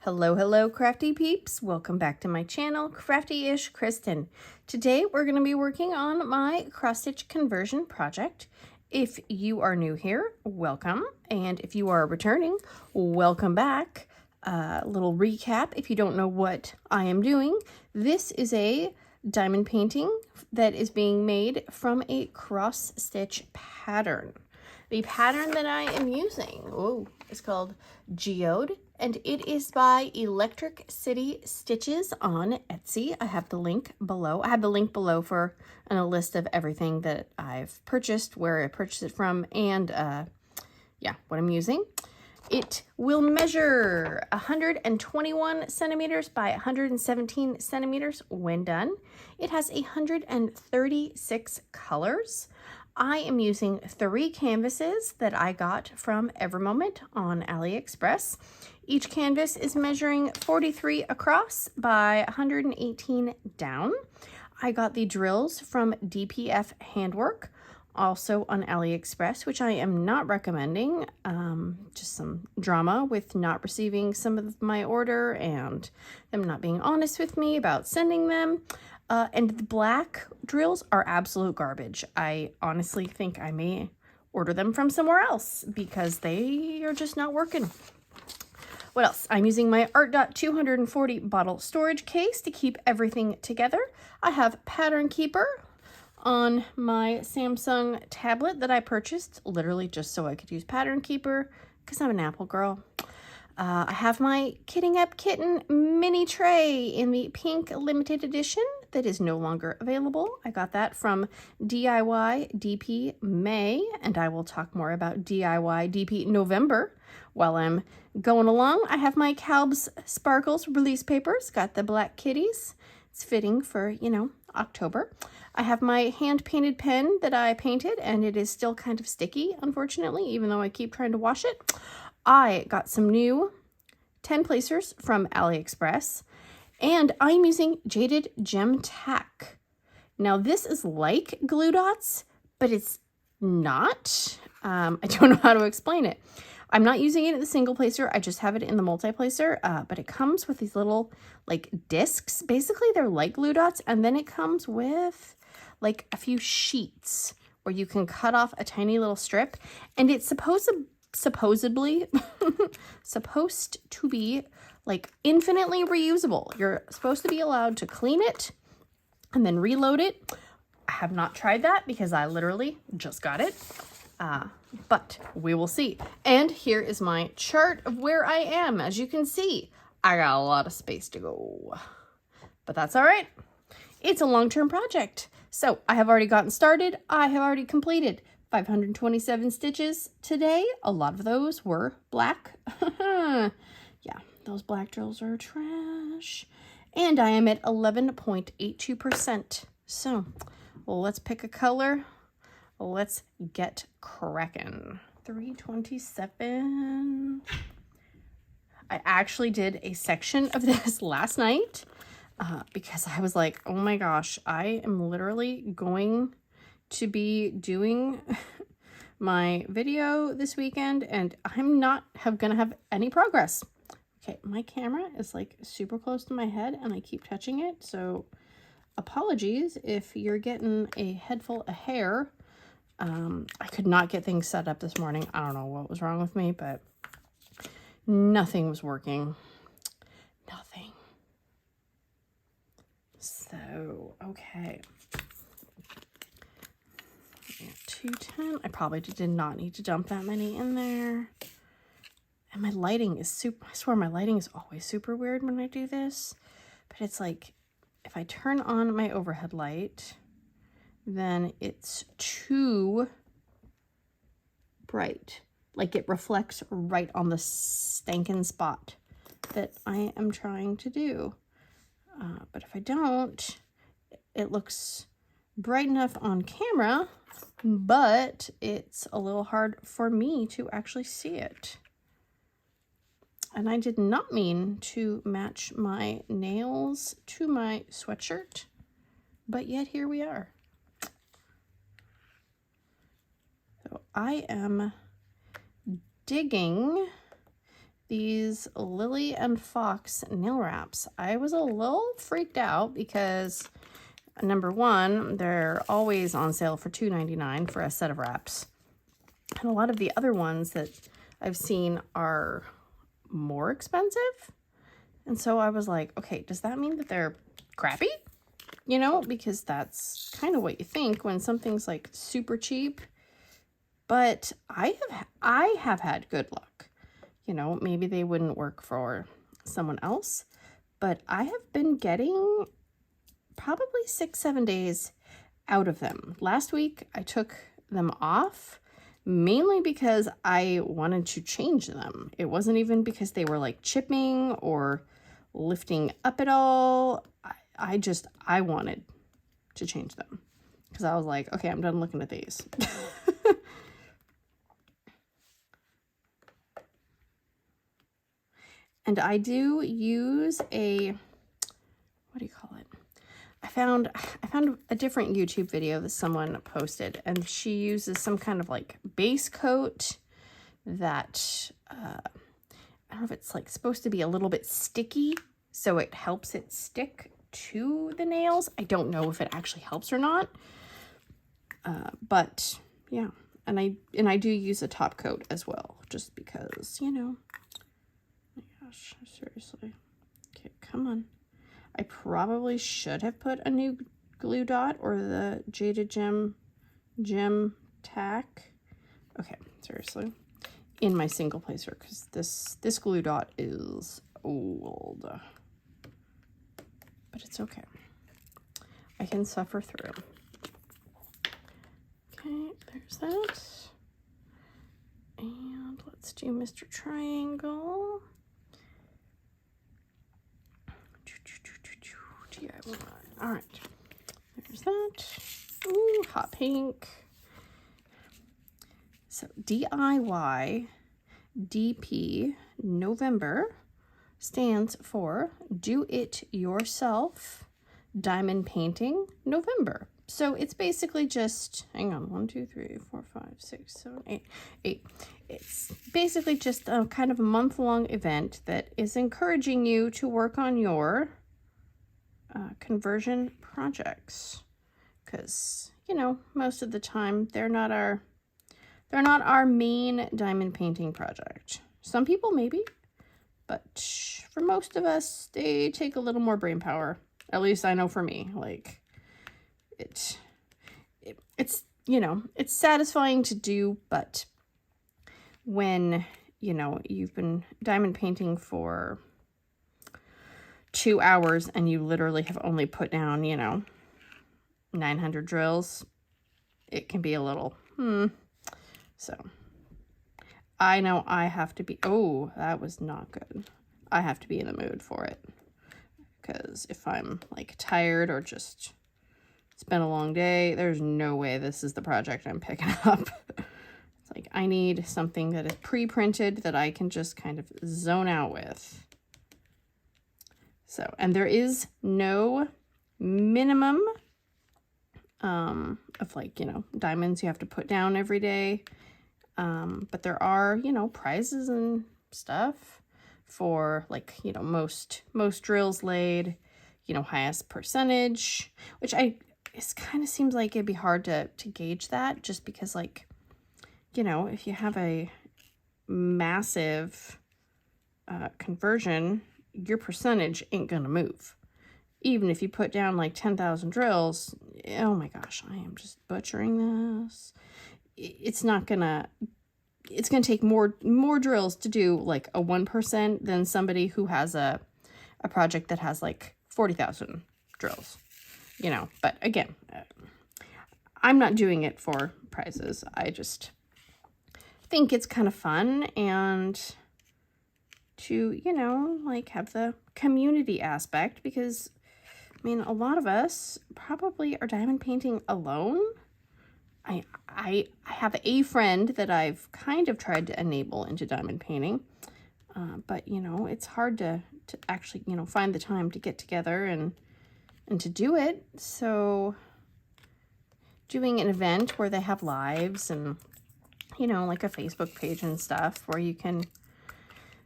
Hello, crafty peeps. Welcome back to my channel, Crafty-ish Kristen. Today, we're going to be working on my cross-stitch conversion project. If you are new here, welcome. And if you are returning, welcome back. Little recap, if you don't know what I am doing, this is a diamond painting that is being made from a cross-stitch pattern. The pattern that I am using is called Geode, and it is by Electric City Stitches on Etsy. I have the link below. I have the link below for a list of everything that I've purchased, where I purchased it from, and what I'm using. It will measure 121 centimeters by 117 centimeters when done. It has 136 colors. I am using 3 canvases that I got from EverMoment on AliExpress. Each canvas is measuring 43 across by 118 down. I got the drills from DPF Handwork, also on AliExpress, which I am not recommending. Just some drama with not receiving some of my order and them not being honest with me about sending them. And the black drills are absolute garbage. I honestly think I may order them from somewhere else because they are just not working. What else? I'm using my Art Dot 240 bottle storage case to keep everything together. I have Pattern Keeper on my Samsung tablet that I purchased literally just so I could use Pattern Keeper because I'm an Apple girl. I have my Kitten mini tray in the pink limited edition that is no longer available. I got that from DIY DP May, and I will talk more about DIY DP November while I'm going along. I have my KALBS Sparkles release papers, got the black kitties. It's fitting for, October. I have my hand-painted pen that I painted, and it is still kind of sticky, unfortunately, even though I keep trying to wash it. I got some new 10 placers from AliExpress, and I'm using Jaded Gem Tac. Now, this is like glue dots, but it's not. I don't know how to explain it. I'm not using it in the single placer. I just have it in the multi-placer, but it comes with these little, discs. Basically, they're like glue dots, and then it comes with, a few sheets where you can cut off a tiny little strip, and it's supposedly supposed to be infinitely reusable. You're supposed to be allowed to clean it and then reload it. I have not tried that because I literally just got it, but we will see. And here is my chart of where I am. As you can see, I got a lot of space to go, but that's all right. It's a long-term project. So I have already gotten started. I have already completed 527 stitches today. A lot of those were black. Yeah, those black drills are trash. And I am at 11.82%. So let's pick a color. Let's get cracking. 327. I actually did a section of this last night because I was like, oh my gosh, I am literally going to be doing my video this weekend and I'm not gonna have any progress. Okay, my camera is super close to my head and I keep touching it, so apologies if you're getting a head full of hair. I could not get things set up this morning. I don't know what was wrong with me, but nothing was working. Nothing. So, okay. 210. I probably did not need to dump that many in there. And my lighting is I swear my lighting is always super weird when I do this. But it's if I turn on my overhead light, then it's too bright. It reflects right on the stinking spot that I am trying to do. But if I don't, it looks bright enough on camera, but it's a little hard for me to actually see it. And I did not mean to match my nails to my sweatshirt, but yet here we are. So I am digging these Lily and Fox nail wraps. I was a little freaked out because number one, they're always on sale for $2.99 for a set of wraps. And a lot of the other ones that I've seen are more expensive. And so I was like, okay, does that mean that they're crappy? You know, because that's kind of what you think when something's like super cheap. But I have had good luck. You know, maybe they wouldn't work for someone else, but I have been getting probably 6-7 days out of them. Last week I took them off mainly because I wanted to change them. It wasn't even because they were like chipping or lifting up at all. I wanted to change them because I was like, okay, I'm done looking at these. And I do use a, what do you call it? I found a different YouTube video that someone posted, and she uses some kind of like base coat that, I don't know if it's like supposed to be a little bit sticky, so it helps it stick to the nails. I don't know if it actually helps or not, but yeah. And I do use a top coat as well, just because, you know. Oh my gosh, seriously. Okay, come on. I probably should have put a new glue dot or the Jaded Gem Tac. Okay, seriously. In my single placer, because this glue dot is old. But it's okay. I can suffer through. Okay, there's that. And let's do Mr. Triangle. All right, there's that. Ooh, hot pink. So DIY DP November stands for Do It Yourself Diamond Painting November. So it's basically just, hang on, 1, 2, 3, 4, 5, 6, 7, 8. It's basically just a kind of a month-long event that is encouraging you to work on your conversion projects, because, you know, most of the time they're not our main diamond painting project. Some people maybe, but for most of us, they take a little more brain power. At least I know for me, like it's, you know, it's satisfying to do, but when, you know, you've been diamond painting for 2 hours and you literally have only put down, you know, 900 drills, it can be a little, So I know I have to be, oh, that was not good. I have to be in the mood for it, because if I'm like tired or just, it's been a long day, there's no way this is the project I'm picking up. It's like, I need something that is pre-printed that I can just kind of zone out with. So, and there is no minimum of like, you know, diamonds you have to put down every day. But there are, you know, prizes and stuff for like, you know, most drills laid, you know, highest percentage, which it kind of seems like it'd be hard to gauge that, just because, like, you know, if you have a massive conversion, your percentage ain't gonna move. Even if you put down like 10,000 drills, oh my gosh, I am just butchering this. It's gonna take more drills to do like a 1% than somebody who has a project that has like 40,000 drills, you know. But again, I'm not doing it for prizes. I just think it's kind of fun, and to, you know, like have the community aspect, because I mean, a lot of us probably are diamond painting alone. I have a friend that I've kind of tried to enable into diamond painting, but, you know, it's hard to actually, you know, find the time to get together and to do it. So doing an event where they have lives and, you know, like a Facebook page and stuff where you can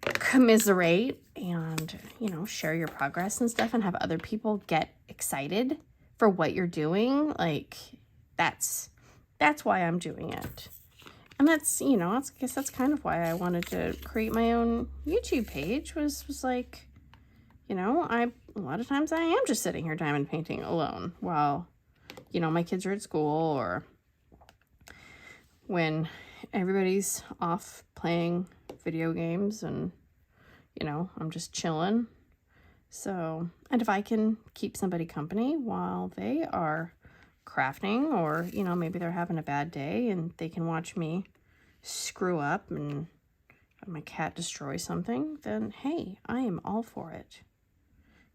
commiserate and, you know, share your progress and stuff and have other people get excited for what you're doing. Like, that's why I'm doing it. And that's, you know, I guess that's kind of why I wanted to create my own YouTube page was like, you know, a lot of times I am just sitting here diamond painting alone while, you know, my kids are at school or when everybody's off playing video games and, you know, I'm just chilling. So, and if I can keep somebody company while they are crafting or, you know, maybe they're having a bad day and they can watch me screw up and have my cat destroy something, then hey, I am all for it.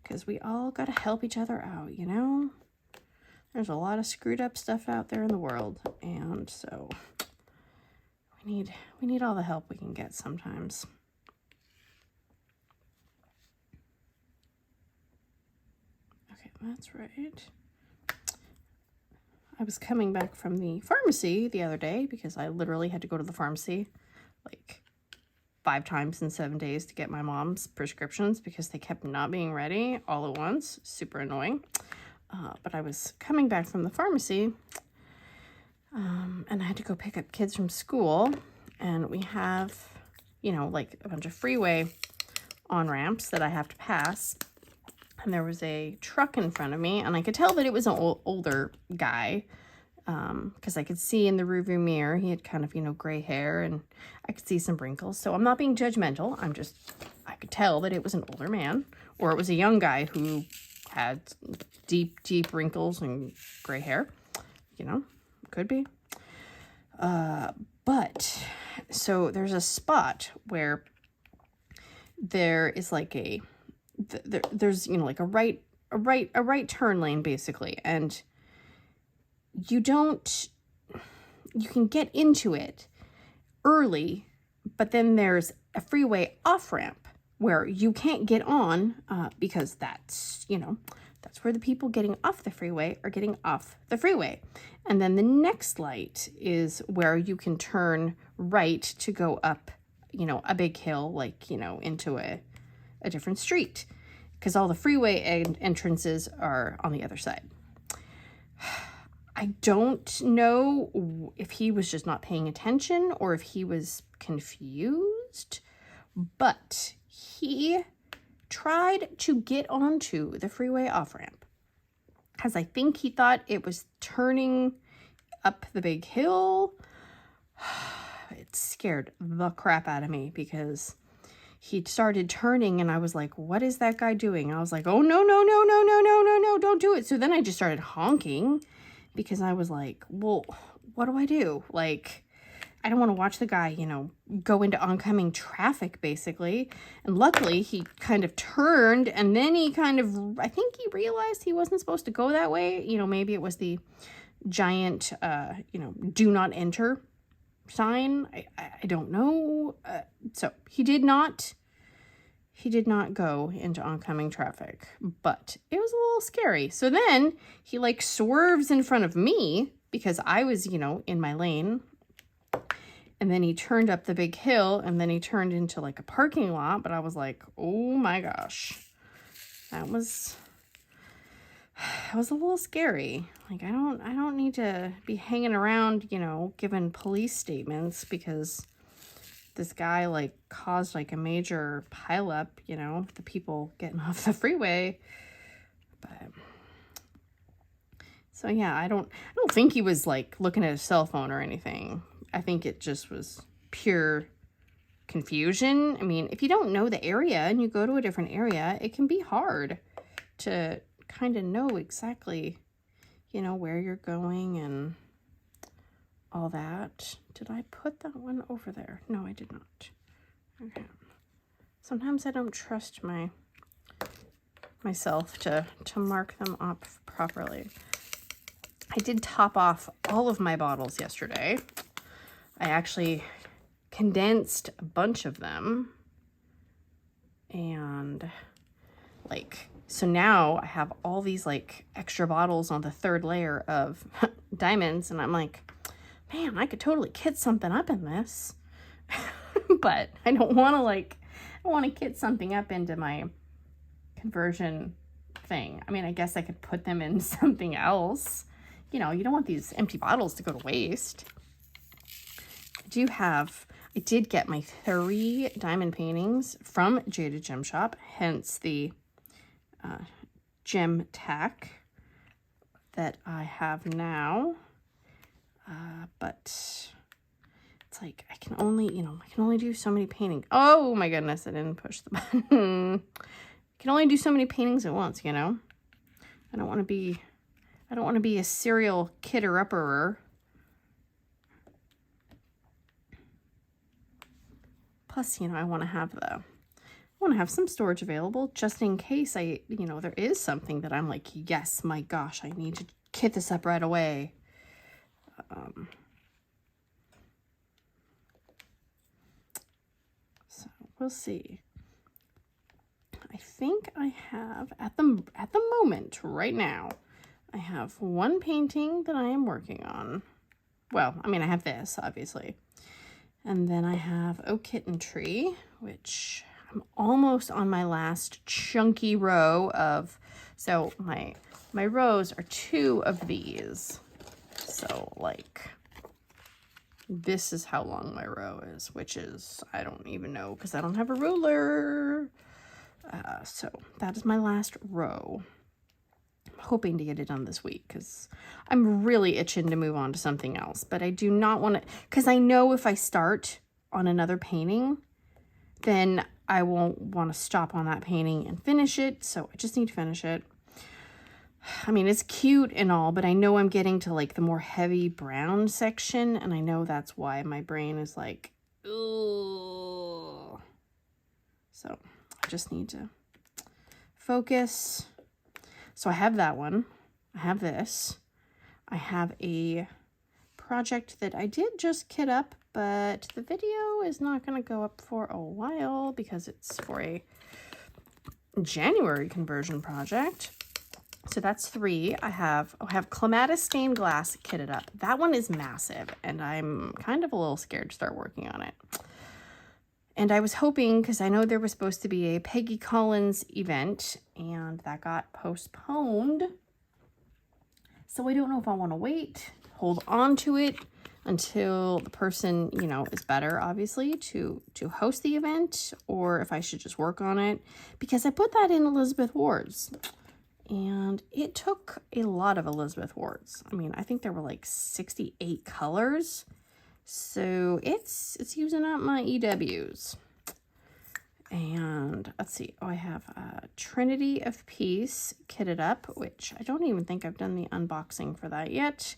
Because we all got to help each other out, you know? There's a lot of screwed up stuff out there in the world, and so we need all the help we can get sometimes. Okay, that's right. I was coming back from the pharmacy the other day because I literally had to go to the pharmacy like 5 times in 7 days to get my mom's prescriptions because they kept not being ready all at once. Super annoying. But I was coming back from the pharmacy and I had to go pick up kids from school, and we have, you know, like a bunch of freeway on-ramps that I have to pass. And there was a truck in front of me, and I could tell that it was an older guy because I could see in the rearview mirror he had kind of, you know, gray hair, and I could see some wrinkles. So I'm not being judgmental. I could tell that it was an older man, or it was a young guy who had deep wrinkles and gray hair. You know, could be. But so there's a spot where there is like there's, you know, like a right turn lane basically, and you can get into it early, but then there's a freeway off ramp where you can't get on because that's, you know, that's where the people getting off the freeway are getting off the freeway. And then the next light is where you can turn right to go up, you know, a big hill, like, you know, into a different street, because all the freeway entrances are on the other side. I don't know if he was just not paying attention or if he was confused, but he tried to get onto the freeway off-ramp because I think he thought it was turning up the big hill. It scared the crap out of me because he started turning and I was like, what is that guy doing? I was like, oh, no, don't do it. So then I just started honking because I was like, well, what do I do? Like, I don't want to watch the guy, you know, go into oncoming traffic, basically. And luckily, he kind of turned, and then he kind of, I think he realized he wasn't supposed to go that way. You know, maybe it was the giant, you know, do not enter sign. I don't know. So he did not go into oncoming traffic, but it was a little scary. So then he like swerves in front of me because I was, you know, in my lane. And then he turned up the big hill, and then he turned into like a parking lot. But I was like, oh my gosh, that was a little scary. Like, I don't need to be hanging around, you know, giving police statements because this guy like caused like a major pileup, you know, the people getting off the freeway. But so yeah, I don't think he was like looking at his cell phone or anything. I think it just was pure confusion. I mean, if you don't know the area and you go to a different area, it can be hard to kind of know exactly, you know, where you're going and all that. Did I put that one over there? No, I did not. Okay. Sometimes I don't trust myself to mark them up properly. I did top off all of my bottles yesterday. I actually condensed a bunch of them, and like, so now I have all these like extra bottles on the third layer of diamonds, and I'm like, man, I could totally kit something up in this. But I don't want to I want to kit something up into my conversion thing. I mean, I guess I could put them in something else. You know, you don't want these empty bottles to go to waste. I did get my 3 diamond paintings from Jaded Gem Shop, hence the Gem Tac that I have now. But it's like I can only do so many paintings. Oh my goodness, I didn't push the button. I can only do so many paintings at once, you know. I don't want to be a serial kitter-upperer. Plus, you know, I want to have some storage available just in case there is something that I'm like, yes, my gosh, I need to kit this up right away. So we'll see. I think I have at the moment right now, I have 1 painting that I am working on. Well, I mean, I have this obviously. And then I have Kitten Tree, which I'm almost on my last chunky row of, so my rows are 2 of these. So like, this is how long my row is, which is, I don't even know because I don't have a ruler. So that is my last row. I'm hoping to get it done this week because I'm really itching to move on to something else, but I do not want to, because I know if I start on another painting, then I won't want to stop on that painting and finish it. So I just need to finish it. I mean, it's cute and all, but I know I'm getting to like the more heavy brown section, and I know that's why my brain is like, ugh. So I just need to focus. So I have that one. I have this. I have a project that I did just kit up, but the video is not going to go up for a while because it's for a January conversion project. So that's 3. I have Clematis stained glass kitted up. That one is massive, and I'm kind of a little scared to start working on it. And I was hoping, because I know there was supposed to be a Peggy Collins event, and that got postponed. So I don't know if I want to wait, hold on to it until the person, you know, is better, obviously, to host the event, or if I should just work on it. Because I put that in Elizabeth Ward's, and it took a lot of Elizabeth Ward's. I mean, I think there were like 68 colors. So it's using up my EWs. And let's see. Oh, I have Trinity of Peace kitted up, which I don't even think I've done the unboxing for that yet,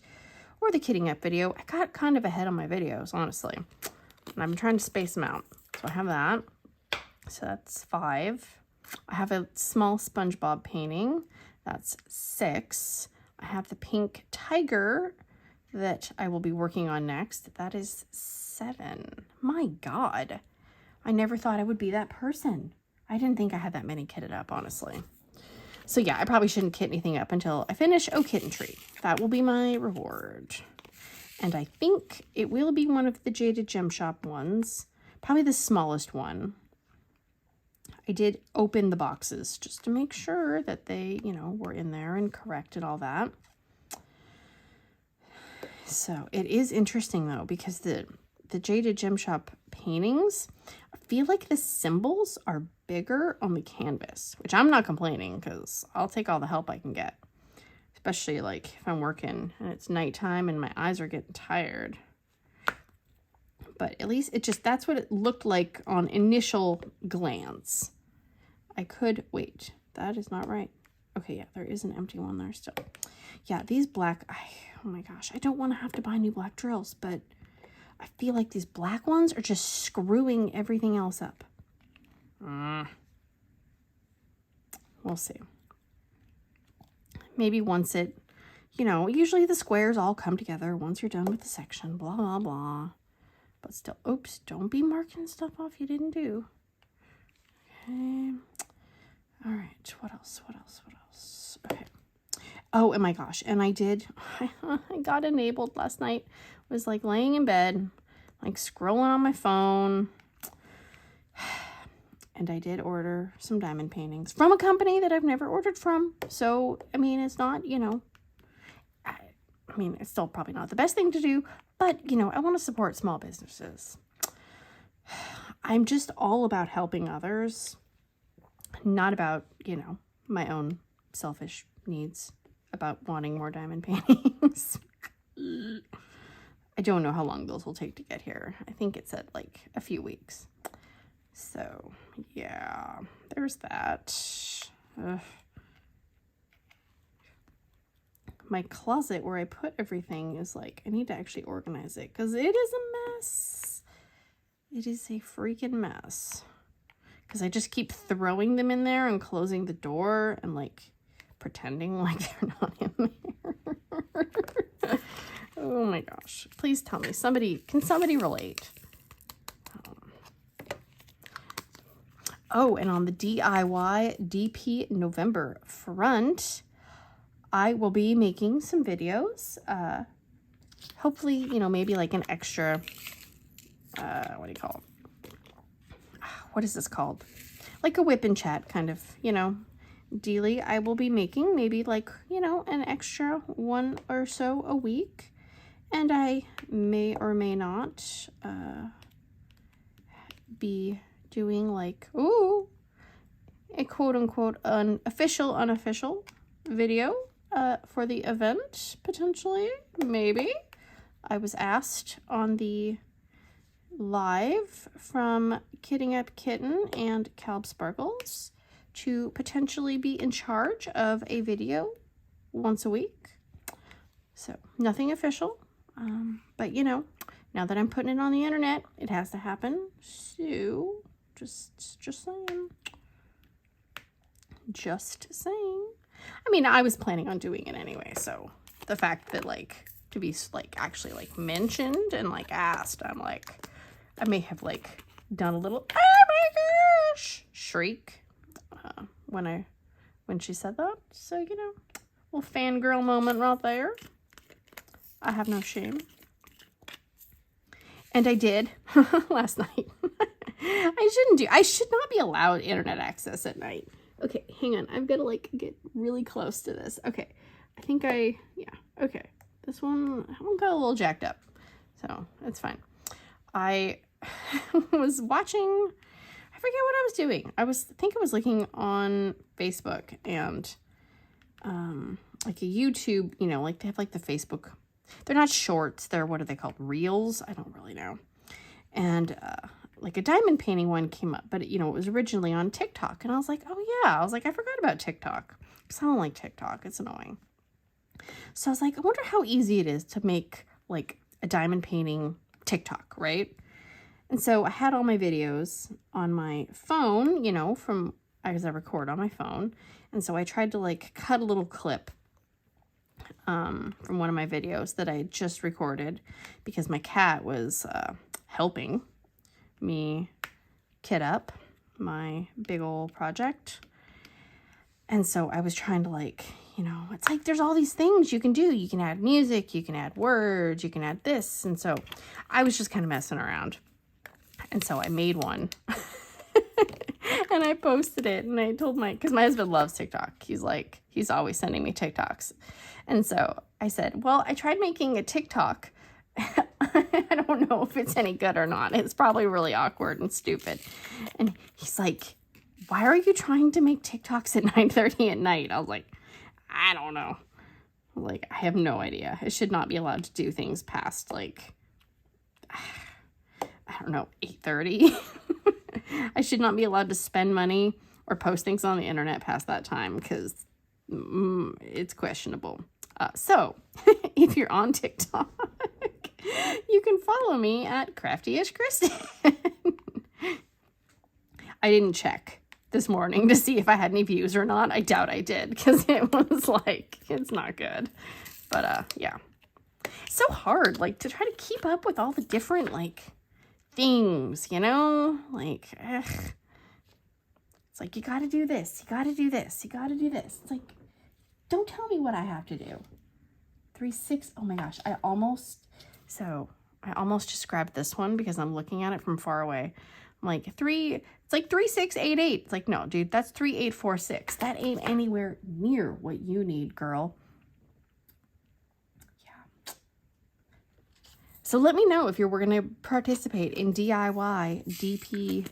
or the kitting up video. I got kind of ahead on my videos, honestly, and I'm trying to space them out. So I have that. So that's 5. I have a small SpongeBob painting. That's 6. I have the pink tiger that I will be working on next. That is 7. My God, I never thought I would be that person. I didn't think I had that many kitted up, honestly. So yeah, I probably shouldn't kit anything up until I finish Kitten Tree. That will be my reward. And I think it will be one of the Jaded Gem Shop ones, probably the smallest one. I did open the boxes just to make sure that they, you know, were in there and correct and all that. So it is interesting though, because the Jaded Gem Shop paintings, I feel like the symbols are bigger on the canvas, which I'm not complaining because I'll take all the help I can get, especially like if I'm working and it's nighttime and my eyes are getting tired. But at least that's what it looked like on initial glance. I could, wait, that is not right. Okay, yeah, there is an empty one there still. Yeah, these black, oh my gosh, I don't want to have to buy new black drills, but I feel like these black ones are just screwing everything else up. We'll see. Maybe once it, you know, usually the squares all come together once you're done with the section, blah, blah, blah. But still, oops, don't be marking stuff off you didn't do. Okay. All right, what else? Okay. Oh, and my gosh, and I got enabled last night. Was like laying in bed, like scrolling on my phone. And I did order some diamond paintings from a company that I've never ordered from. So, I mean, it's not, you know, I mean, it's still probably not the best thing to do, but, you know, I want to support small businesses. I'm just all about helping others, not about, you know, my own selfish needs about wanting more diamond paintings. I don't know how long those will take to get here. I think it said like a few weeks. So, yeah, there's that. Ugh. My closet where I put everything is like, I need to actually organize it because it is a mess. It is a freaking mess. Because I just keep throwing them in there and closing the door and like pretending like they're not in there. Oh my gosh. Please tell me. Can somebody relate? Oh, and on the DIY DP November front, I will be making some videos. Hopefully, you know, maybe like an extra, what do you call it? What is this called? Like a whip and chat kind of, you know, dealy. I will be making maybe like, you know, an extra one or so a week. And I may or may not be doing like, ooh, a quote-unquote unofficial video for the event, potentially, maybe. I was asked on the live from Kitting Up Kitten and KALBS Sparkles to potentially be in charge of a video once a week. So, nothing official, but you know, now that I'm putting it on the internet, it has to happen. So, just saying. Just saying. I mean, I was planning on doing it anyway, so the fact that like to be like actually like mentioned and like asked, I'm like, I may have like done a little oh my gosh shriek when she said that. So, you know, little fangirl moment right there. I have no shame. And I did last night. I should not be allowed internet access at night. Okay, hang on. I've got to like get really close to this. Okay, I think yeah, okay. This one got a little jacked up, so it's fine. I was watching, I forget what I was doing. I think I was looking on Facebook and like a YouTube, you know, like they have like the Facebook, they're not shorts, they're, what are they called? Reels? I don't really know. And like a diamond painting one came up, but you know, it was originally on TikTok. And I was like, oh yeah, I was like, I forgot about TikTok because I don't like TikTok. It's annoying. So I was like, I wonder how easy it is to make like a diamond painting TikTok, right? And so I had all my videos on my phone, you know, as I record on my phone. And so I tried to like cut a little clip from one of my videos that I had just recorded because my cat was helping me kit up my big old project. And so I was trying to like, you know, it's like there's all these things you can do. You can add music, you can add words, you can add this. And so I was just kind of messing around. And so I made one. And I posted it and I told because my husband loves TikTok. He's always sending me TikToks. And so I said, well, I tried making a TikTok. I don't know if it's any good or not. It's probably really awkward and stupid. And he's like, why are you trying to make TikToks at 9:30 at night? I was like, I don't know. Like, I have no idea. I should not be allowed to do things past like, I don't know, 8:30. I should not be allowed to spend money or post things on the internet past that time because it's questionable. So, if you're on TikTok, you can follow me at Crafty-ish Kristen. I didn't check this morning to see if I had any views or not. I doubt I did because it was like, it's not good. But yeah. It's so hard, like, to try to keep up with all the different, like, things, you know? Like, ugh. It's like, you gotta do this, you gotta do this, you gotta do this. It's like, don't tell me what I have to do. 3/6, oh my gosh, I almost just grabbed this one because I'm looking at it from far away. I'm like, it's like 3688. It's like, no, dude, that's 3846. That ain't anywhere near what you need, girl. Yeah. So let me know if you're going to participate in DIY DP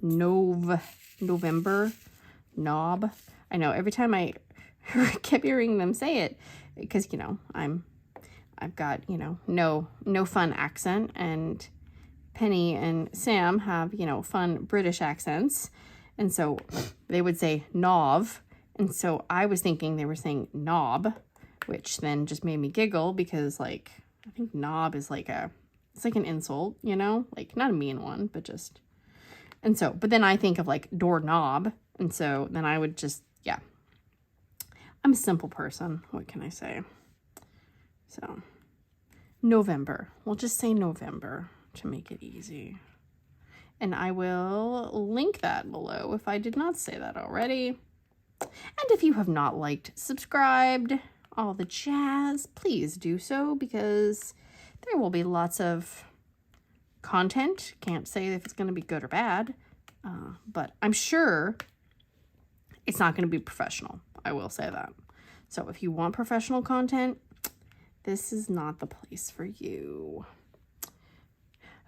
November knob. I know every time I kept hearing them say it, because, you know, I've got, you know, no fun accent, and Penny and Sam have, you know, fun British accents. And so they would say knob. And so I was thinking they were saying knob, which then just made me giggle because, like, I think knob is like it's like an insult, you know, like not a mean one, but just, and so, but then I think of like doorknob. And so then I would just, yeah, I'm a simple person. What can I say? So November, we'll just say November to make it easy. And I will link that below if I did not say that already. And if you have not liked, subscribed, all the jazz, please do so, because there will be lots of content. Can't say if it's going to be good or bad, but I'm sure it's not going to be professional. I will say that. So if you want professional content, this is not the place for you.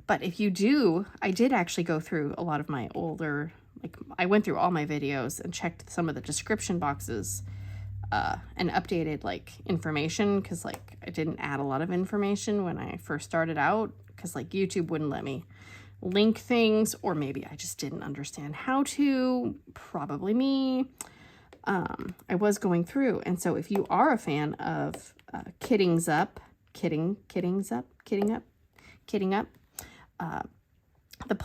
But if you do, I did actually go through a lot of my older, like I went through all my videos and checked some of the description boxes and updated like information, because like I didn't add a lot of information when I first started out, because like YouTube wouldn't let me link things, or maybe I just didn't understand how to, probably me. I was going through, and so if you are a fan of kitting up,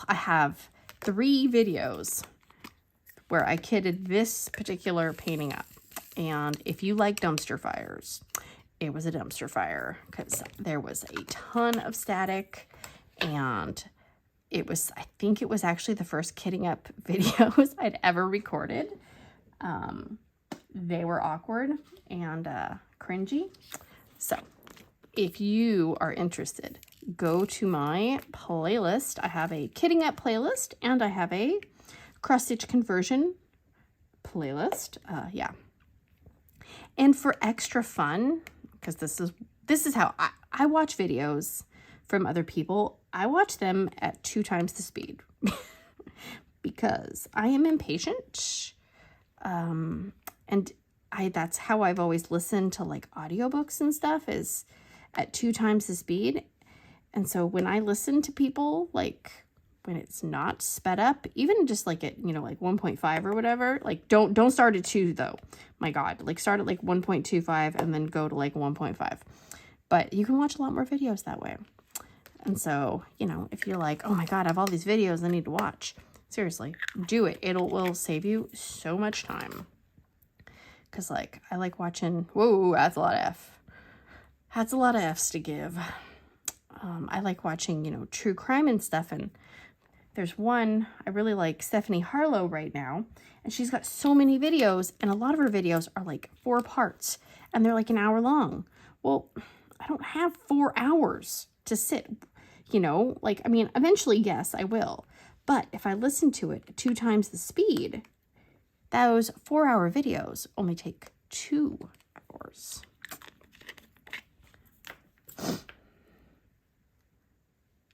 I have 3 videos where I kitted this particular painting up. And if you like dumpster fires, it was a dumpster fire, because there was a ton of static, and it was, I think it was actually the first kitting up videos I'd ever recorded. They were awkward and cringy. So if you are interested, go to my playlist. I have a kitting up playlist, and I have a cross-stitch conversion playlist. Yeah. And for extra fun, because this is how I watch videos from other people. I watch them at 2 times the speed because I am impatient. And that's how I've always listened to like audiobooks and stuff, is at 2 times the speed. And so when I listen to people, like when it's not sped up, even just like at, you know, like 1.5 or whatever, like don't start at 2 though. My God, like start at like 1.25 and then go to like 1.5. But you can watch a lot more videos that way. And so, you know, if you're like, oh my God, I have all these videos I need to watch. Seriously, do it. It will save you so much time. Because, like, I like watching... Whoa, that's a lot of F. That's a lot of Fs to give. I like watching, you know, true crime and stuff. And there's one, I really like Stephanie Harlow right now. And she's got so many videos. And a lot of her videos are, like, 4 parts. And they're, like, an hour long. Well, I don't have 4 hours to sit, you know? Like, I mean, eventually, yes, I will. But if I listen to it at 2 times the speed... those 4-hour videos only take 2 hours.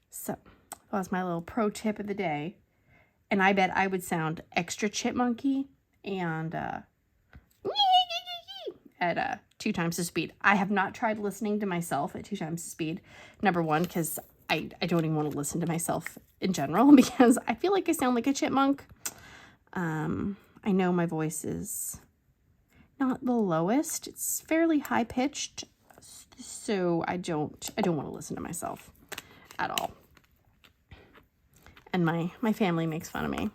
So that was my little pro tip of the day. And I bet I would sound extra chipmunky and at 2 times the speed. I have not tried listening to myself at 2 times the speed. Number one, because I don't even want to listen to myself in general, because I feel like I sound like a chipmunk. I know my voice is not the lowest. It's fairly high pitched, so I don't want to listen to myself at all. And my family makes fun of me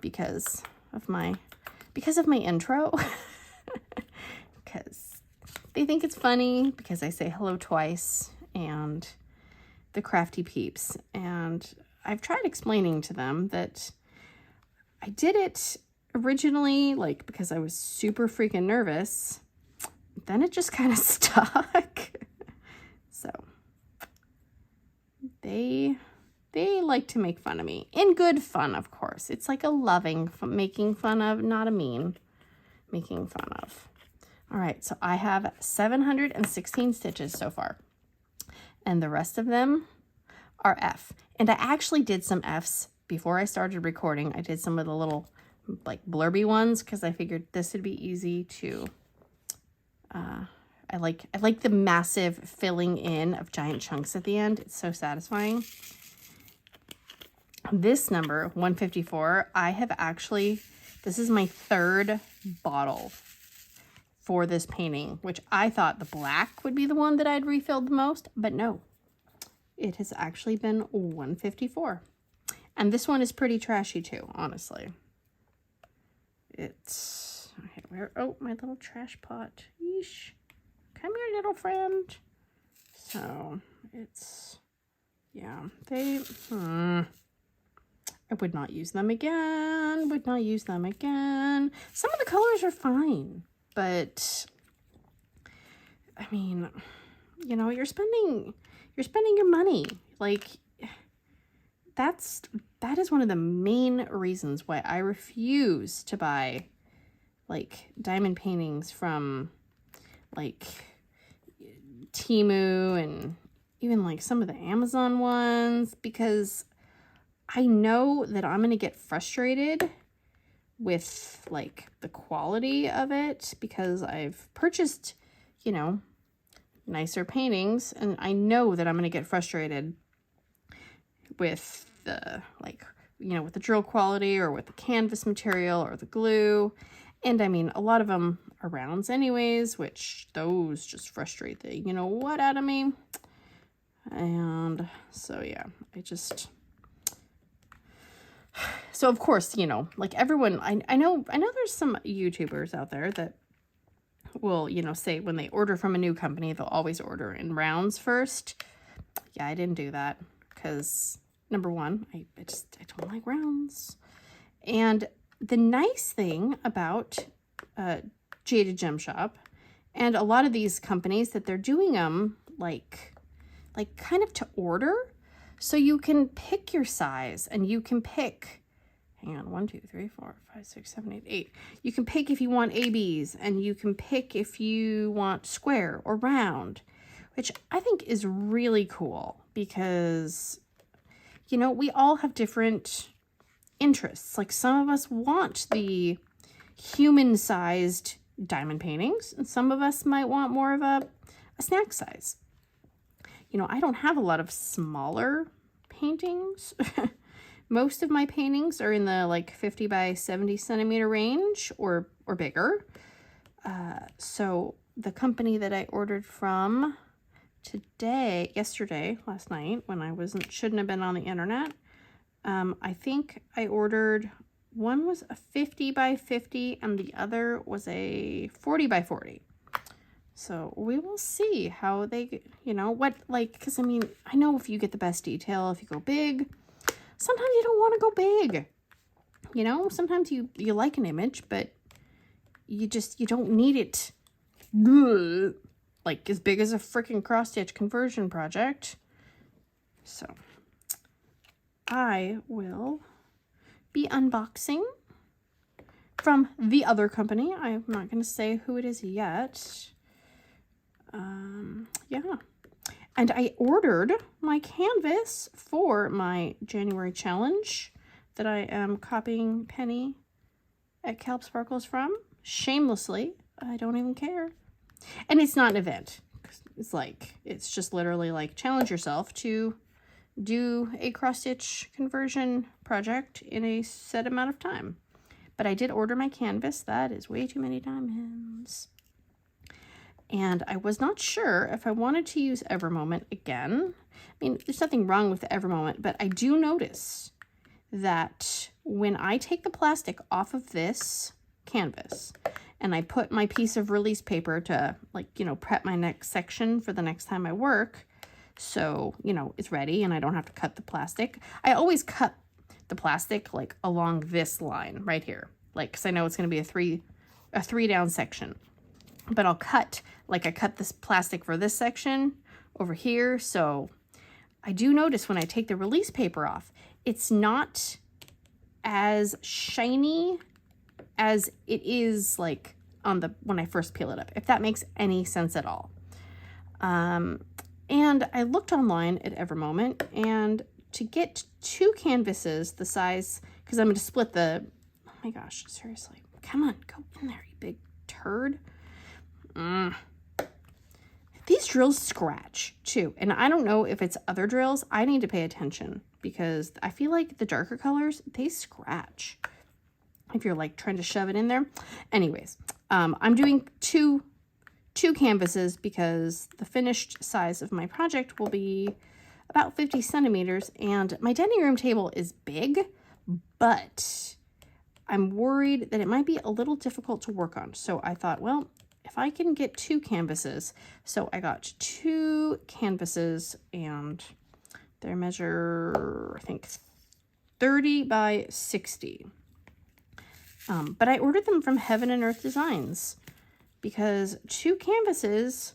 because of my intro, because they think it's funny because I say hello twice and the crafty peeps. And I've tried explaining to them that I did it originally, like, because I was super freaking nervous. Then it just kind of stuck. So they They like to make fun of me. In good fun, of course. It's like a loving making fun of, not a mean making fun of. All right, so I have 716 stitches so far. And the rest of them are F. And I actually did some Fs before I started recording. I did some of the little like blurby ones because I figured this would be easy to, I like the massive filling in of giant chunks at the end. It's so satisfying. This number, 154, I have actually, this is my third bottle for this painting, which I thought the black would be the one that I'd refilled the most, but no, it has actually been 154. And this one is pretty trashy too, honestly. It's, okay, where, oh, my little trash pot. Yeesh. Come here, little friend. So, it's, yeah, they, I would not use them again. Would not use them again. Some of the colors are fine, but I mean, you know, you're spending your money. Like that is one of the main reasons why I refuse to buy like diamond paintings from like Temu and even like some of the Amazon ones, because I know that I'm going to get frustrated with like the quality of it because I've purchased, you know, nicer paintings, and I know that I'm going to get frustrated with the like, you know, with the drill quality or with the canvas material or the glue. And I mean, a lot of them are rounds anyways, which those just frustrate the, you know what, out of me. And so, yeah, so of course, you know, like everyone, I know there's some YouTubers out there that will, you know, say when they order from a new company, they'll always order in rounds first. Yeah, I didn't do that because number one, I don't like rounds. And the nice thing about Jaded Gem Shop and a lot of these companies that they're doing them like kind of to order. So you can pick your size and you can pick, hang on, 1, 2, 3, 4, 5, 6, 7, 8, 8. You can pick if you want ABs and you can pick if you want square or round, which I think is really cool because, you know, we all have different interests. Like some of us want the human-sized diamond paintings and some of us might want more of a snack size. You know, I don't have a lot of smaller paintings. Most of my paintings are in the like 50 by 70 centimeter range or bigger. So the company that I ordered from last night, when I shouldn't have been on the internet, I think I ordered, one was a 50 by 50 and the other was a 40 by 40. So we will see how they, you know, what, like, because I mean, I know if you get the best detail, if you go big, sometimes you don't want to go big. You know, sometimes you like an image, but you don't need it like as big as a freaking cross-stitch conversion project. So I will be unboxing from the other company. I'm not going to say who it is yet. Yeah. And I ordered my canvas for my January challenge that I am copying Penny at KALBS Sparkles from. Shamelessly. I don't even care. And it's not an event. It's just literally like challenge yourself to do a cross-stitch conversion project in a set amount of time. But I did order my canvas. That is way too many diamonds. And I was not sure if I wanted to use EverMoment again. I mean, there's nothing wrong with the EverMoment, but I do notice that when I take the plastic off of this canvas and I put my piece of release paper to, like, you know, prep my next section for the next time I work, so, you know, it's ready and I don't have to cut the plastic. I always cut the plastic like along this line right here, like, because I know it's going to be a three down section. But I'll cut, like I cut this plastic for this section over here, so I do notice when I take the release paper off, it's not as shiny as it is like on the when I first peel it up, if that makes any sense at all. And I looked online at EverMoment, and to get 2 canvases the size, because I'm going to split the, oh my gosh, seriously, come on, go in there, you big turd. These drills scratch too, and I don't know if it's other drills. I need to pay attention because I feel like the darker colors, they scratch if you're like trying to shove it in there. Anyways, I'm doing two canvases because the finished size of my project will be about 50 centimeters, and my dining room table is big, but I'm worried that it might be a little difficult to work on. So I thought, well, if I can get 2 canvases, so I got 2 canvases, and they measure, I think, 30 by 60. But I ordered them from Heaven and Earth Designs because 2 canvases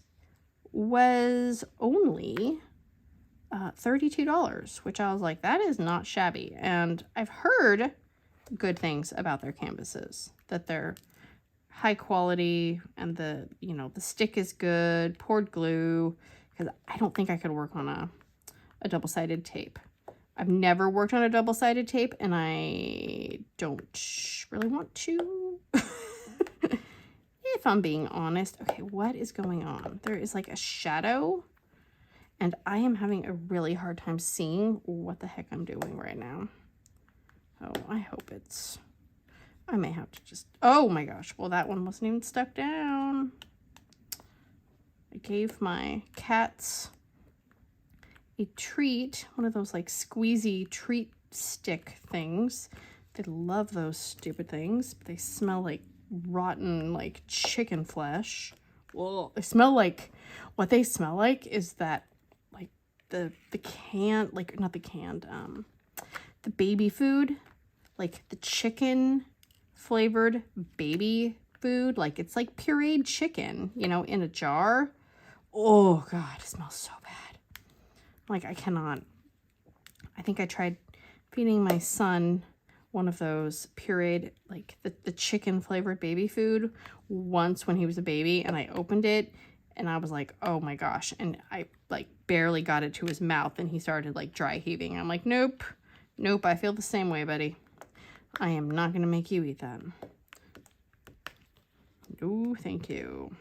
was only $32, which I was like, that is not shabby. And I've heard good things about their canvases, that they're high quality and the stick is good, poured glue, because I don't think I could work on a double-sided tape. I've never worked on a double-sided tape, and I don't really want to. If I'm being honest. Okay, what is going on? There is like a shadow, and I am having a really hard time seeing what the heck I'm doing right now. Oh, I hope it's... I may have to just... Oh my gosh, well that one wasn't even stuck down. I gave my cats a treat, one of those like squeezy treat stick things. They love those stupid things, but they smell like rotten like chicken flesh. Well, they smell like, what they smell like is that like the canned, like not the canned, the baby food, like the chicken flavored baby food, like it's like pureed chicken, you know, in a jar. Oh god, it smells so bad. Like I cannot. I think I tried feeding my son one of those pureed, like the chicken flavored baby food once when he was a baby, and I opened it and I was like, oh my gosh, and I like barely got it to his mouth and he started like dry heaving. I'm like, nope, I feel the same way, buddy. I am not gonna make you eat that. No, thank you.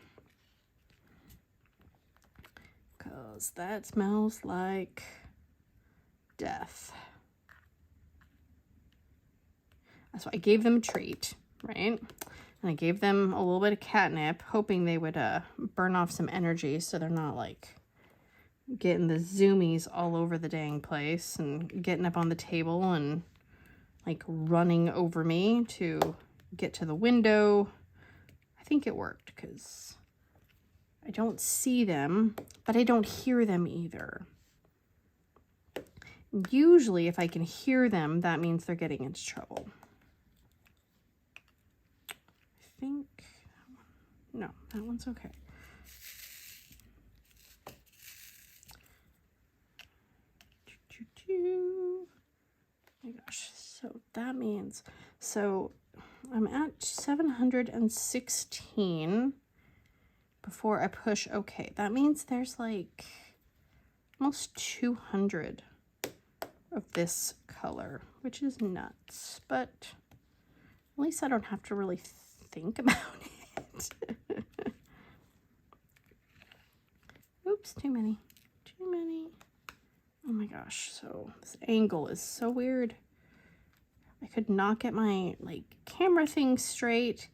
Because that smells like death. So I gave them a treat, right? And I gave them a little bit of catnip, hoping they would burn off some energy so they're not like getting the zoomies all over the dang place and getting up on the table and like running over me to get to the window. I think it worked because I don't see them, but I don't hear them either. Usually if I can hear them, that means they're getting into trouble. I think, no, that one's okay. Oh my gosh, so that means, so I'm at 716 before I push okay. That means there's like almost 200 of this color, which is nuts, but at least I don't have to really think about it. Oops, too many. Oh my gosh, so this angle is so weird. I could not get my like camera thing straight,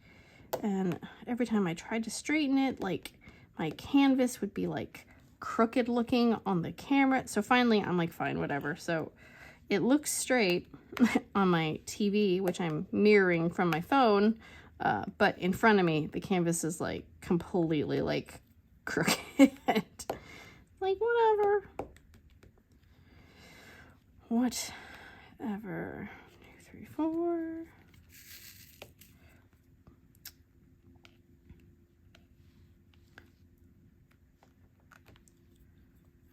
and every time I tried to straighten it, like my canvas would be like crooked looking on the camera. So finally I'm like, fine, whatever. So it looks straight on my TV, which I'm mirroring from my phone, but in front of me the canvas is like completely like crooked. Like whatever. Whatever. 2, 3, 4.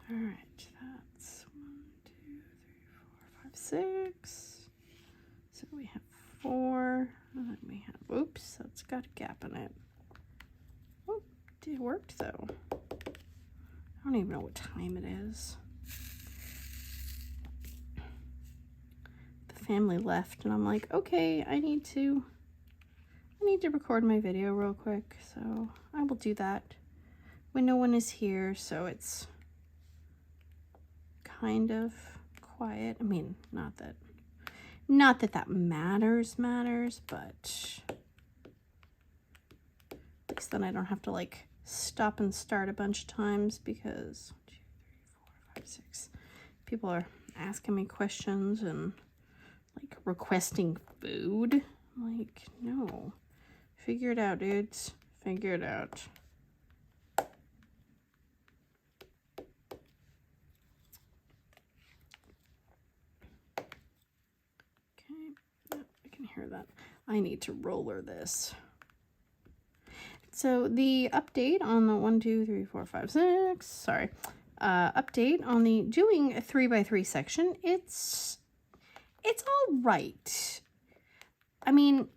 All right, that's 1, 4. Let me have, oops, that's got a gap in it. Oh, it worked though. I don't even know what time it is. The family left and I'm like, okay, I need to record my video real quick, so I will do that when no one is here, so it's kind of quiet. I mean, not that that matters, but at least then I don't have to like stop and start a bunch of times because 1, 2, 3, 4, 5, 6 people are asking me questions and like requesting food. I'm like, no, figure it out, dudes, figure it out. Hear that. I need to roller this. So the update on the 1, 2, 3, 4, 5, 6, sorry, update on the doing a 3x3 section, it's all right. I mean,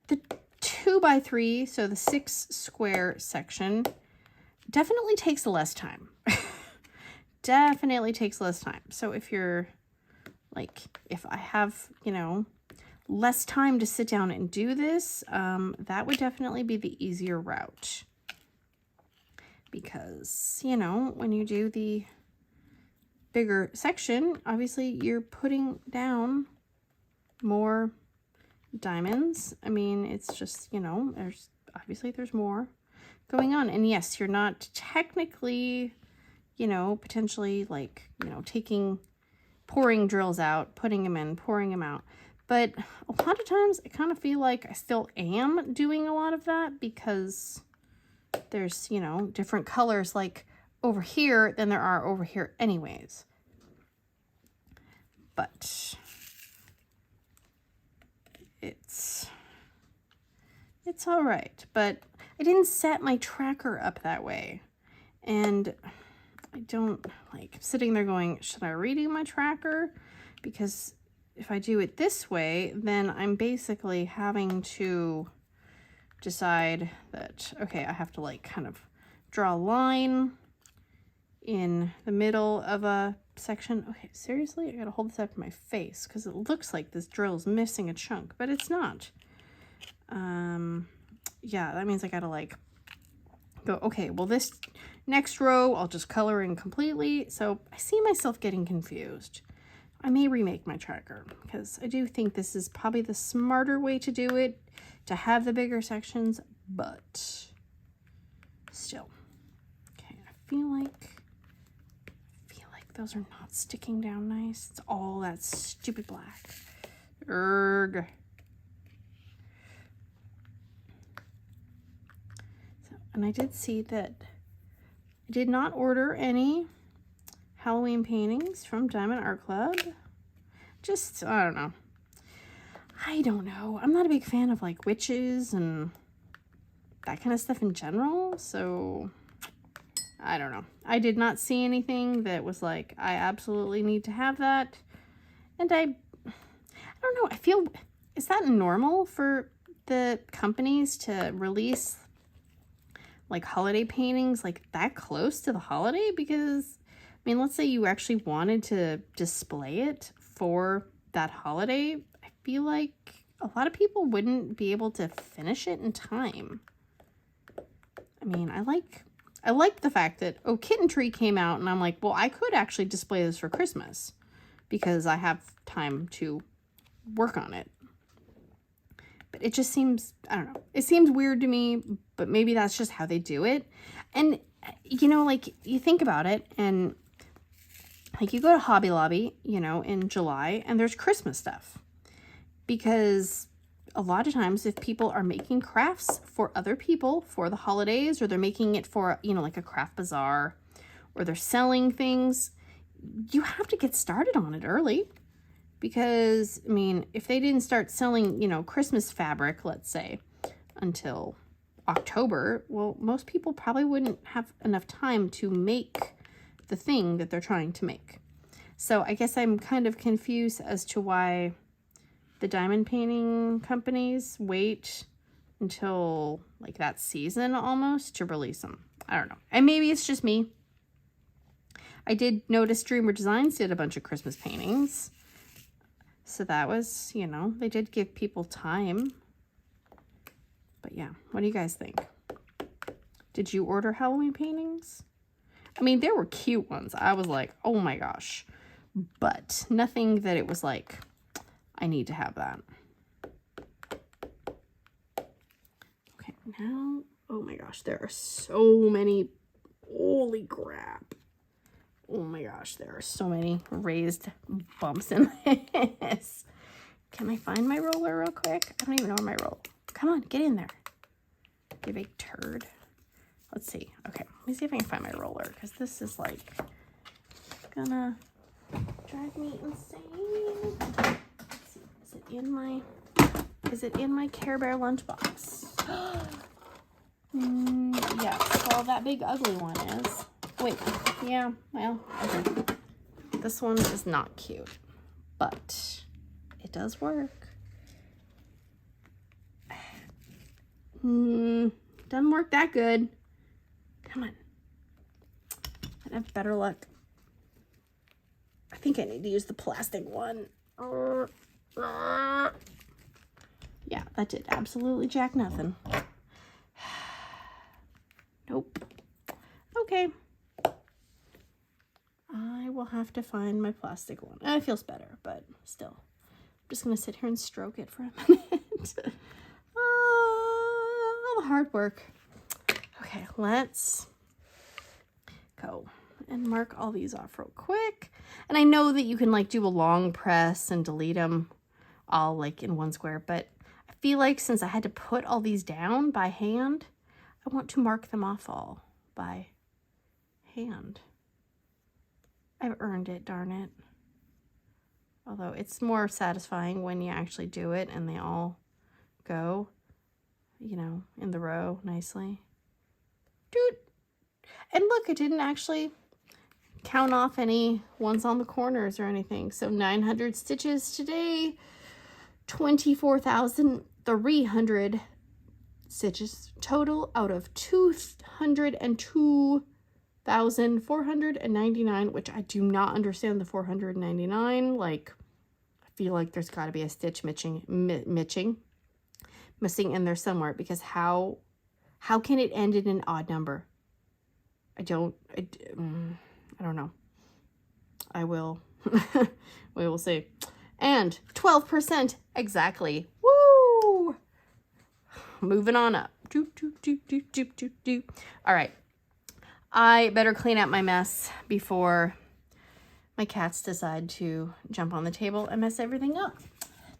the 2x3, so the 6 square section, definitely takes less time. Definitely takes less time. So if you're like, if I have, you know, less time to sit down and do this, that would definitely be the easier route. Because, you know, when you do the bigger section, obviously you're putting down more diamonds. I mean, it's just, you know, there's more going on. And yes, you're not technically, you know, potentially like, you know, pouring drills out, putting them in, pouring them out. But a lot of times I kind of feel like I still am doing a lot of that because there's, you know, different colors like over here than there are over here anyways. But it's all right. But I didn't set my tracker up that way. And I don't like sitting there going, should I redo my tracker? Because if I do it this way, then I'm basically having to decide that, okay, I have to like kind of draw a line in the middle of a section. Okay, seriously, I gotta hold this up to my face because it looks like this drill is missing a chunk, but it's not. Yeah, that means I gotta like go, okay, well, this next row, I'll just color in completely. So I see myself getting confused. I may remake my tracker because I do think this is probably the smarter way to do it, to have the bigger sections, but still. Okay, I feel like those are not sticking down nice. It's all that stupid black. Urgh. So, and I did see that I did not order any Halloween paintings from Diamond Art Club. Just, I don't know. I'm not a big fan of like witches and that kind of stuff in general. So I don't know. I did not see anything that was like, I absolutely need to have that. And I don't know. I feel, is that normal for the companies to release like holiday paintings like that close to the holiday? Because I mean, let's say you actually wanted to display it for that holiday. I feel like a lot of people wouldn't be able to finish it in time. I mean, I like the fact that, oh, Kitten Tree came out and I'm like, well, I could actually display this for Christmas because I have time to work on it. But it just seems, I don't know, it seems weird to me, but maybe that's just how they do it. And, you know, like you think about it and like you go to Hobby Lobby, you know, in July and there's Christmas stuff because a lot of times if people are making crafts for other people for the holidays or they're making it for, you know, like a craft bazaar or they're selling things, you have to get started on it early because, I mean, if they didn't start selling, you know, Christmas fabric, let's say, until October, well, most people probably wouldn't have enough time to make the thing that they're trying to make. So I guess I'm kind of confused as to why the diamond painting companies wait until like that season almost to release them. I don't know. And maybe it's just me. I did notice Dreamer Designs did a bunch of Christmas paintings. So that was, you know, they did give people time. But yeah, what do you guys think? Did you order Halloween paintings? I mean, there were cute ones. I was like, oh my gosh. But nothing that it was like, I need to have that. Okay, now, oh my gosh, there are so many, holy crap. Oh my gosh, there are so many raised bumps in this. Can I find my roller real quick? I don't even know where my roller. Come on, get in there. You big turd. Let's see. Okay, let me see if I can find my roller, because this is like gonna drive me insane. Let's see. Is it in my Care Bear lunchbox? Yeah, well, that big ugly one is. Wait, yeah, well, okay. This one is not cute, but it does work. Doesn't work that good. Come on. I'd have better luck. I think I need to use the plastic one. Yeah, that did absolutely jack nothing. Nope. Okay. I will have to find my plastic one. It feels better, but still. I'm just going to sit here and stroke it for a minute. All the hard work. Okay, let's go and mark all these off real quick. And I know that you can like do a long press and delete them all like in one square, but I feel like since I had to put all these down by hand, I want to mark them off all by hand. I've earned it, darn it. Although it's more satisfying when you actually do it and they all go, you know, in the row nicely. Dude. And look, it didn't actually count off any ones on the corners or anything. So 900 stitches today, 24,300 stitches total out of 202,499, which I do not understand the 499. Like, I feel like there's got to be a stitch missing in there somewhere, because how can it end in an odd number? I don't know. I will. We will see. And 12% exactly. Woo! Moving on up. All right. I better clean up my mess before my cats decide to jump on the table and mess everything up.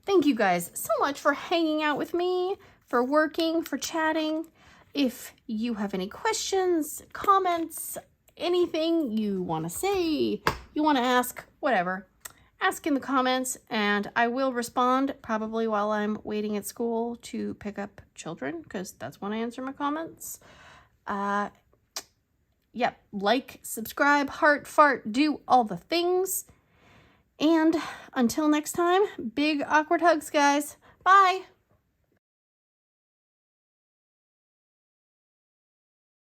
Thank you guys so much for hanging out with me, for working, for chatting. If you have any questions, comments, anything you want to say, you want to ask, whatever, ask in the comments and I will respond probably while I'm waiting at school to pick up children, because that's when I answer my comments. Yep, like, subscribe, heart, fart, do all the things. And until next time, big awkward hugs, guys. Bye.